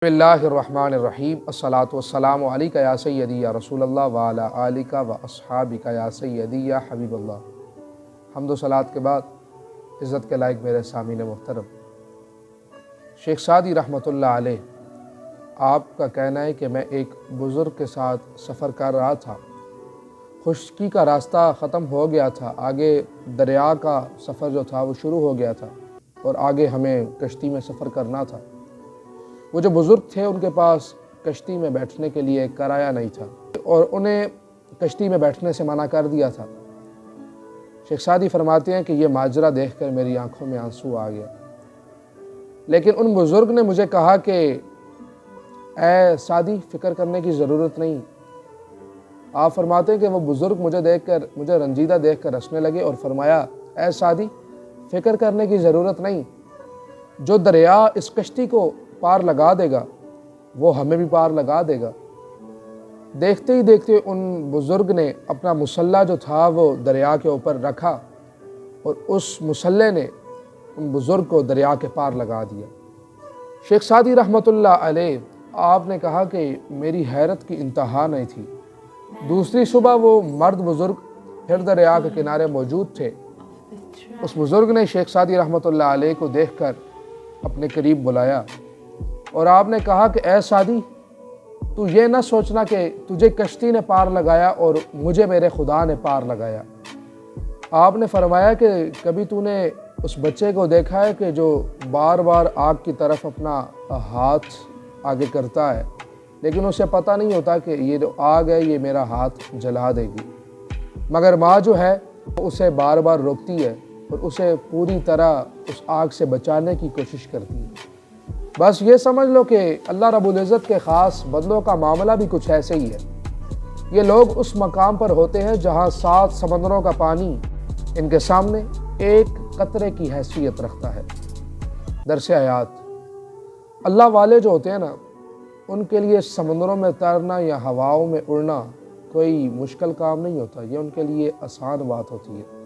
بسم اللہ الرحمن الرحیم الصلاۃ والسلام علیکہ یا سیدی یا رسول اللہ وعلی آلکہ و اصحابکہ یا سیدی یا حبیب اللہ۔ حمد و صلاۃ کے بعد عزت کے لائق میرے سامعین محترم، شیخ سعدی رحمۃ اللہ علیہ آپ کا کہنا ہے کہ میں ایک بزرگ کے ساتھ سفر کر رہا تھا، خشکی کا راستہ ختم ہو گیا تھا، آگے دریا کا سفر جو تھا وہ شروع ہو گیا تھا اور آگے ہمیں کشتی میں سفر کرنا تھا۔ وہ جو بزرگ تھے ان کے پاس کشتی میں بیٹھنے کے لیے کرایہ نہیں تھا اور انہیں کشتی میں بیٹھنے سے منع کر دیا تھا۔ شیخ سعدی فرماتے ہیں کہ یہ ماجرا دیکھ کر میری آنکھوں میں آنسو آ گیا، لیکن ان بزرگ نے مجھے کہا کہ اے سعدی فکر کرنے کی ضرورت نہیں۔ آپ فرماتے ہیں کہ وہ بزرگ مجھے رنجیدہ دیکھ کر ہنسنے لگے اور فرمایا اے سعدی فکر کرنے کی ضرورت نہیں، جو دریا اس کشتی کو پار لگا دے گا وہ ہمیں بھی پار لگا دے گا۔ دیکھتے ہی دیکھتے ان بزرگ نے اپنا مسلح جو تھا وہ دریا کے اوپر رکھا اور اس مسلح نے ان بزرگ کو دریا کے پار لگا دیا۔ شیخ سعدی رحمۃ اللہ علیہ آپ نے کہا کہ میری حیرت کی انتہا نہیں تھی۔ دوسری صبح وہ مرد بزرگ پھر دریا کے کنارے موجود تھے۔ اس بزرگ نے شیخ سعدی رحمۃ اللہ علیہ کو دیکھ کر اپنے قریب بلایا اور آپ نے کہا کہ اے سعدی تو یہ نہ سوچنا کہ تجھے کشتی نے پار لگایا اور مجھے میرے خدا نے پار لگایا۔ آپ نے فرمایا کہ کبھی تو نے اس بچے کو دیکھا ہے کہ جو بار بار آگ کی طرف اپنا ہاتھ آگے کرتا ہے لیکن اسے پتہ نہیں ہوتا کہ یہ جو آگ ہے یہ میرا ہاتھ جلا دے گی، مگر ماں جو ہے وہ اسے بار بار روکتی ہے اور اسے پوری طرح اس آگ سے بچانے کی کوشش کرتی ہے۔ بس یہ سمجھ لو کہ اللہ رب العزت کے خاص بندوں کا معاملہ بھی کچھ ایسے ہی ہے۔ یہ لوگ اس مقام پر ہوتے ہیں جہاں 7 سمندروں کا پانی ان کے سامنے ایک قطرے کی حیثیت رکھتا ہے۔ درس حیات، اللہ والے جو ہوتے ہیں نا ان کے لیے سمندروں میں تیرنا یا ہواؤں میں اڑنا کوئی مشکل کام نہیں ہوتا، یہ ان کے لیے آسان بات ہوتی ہے۔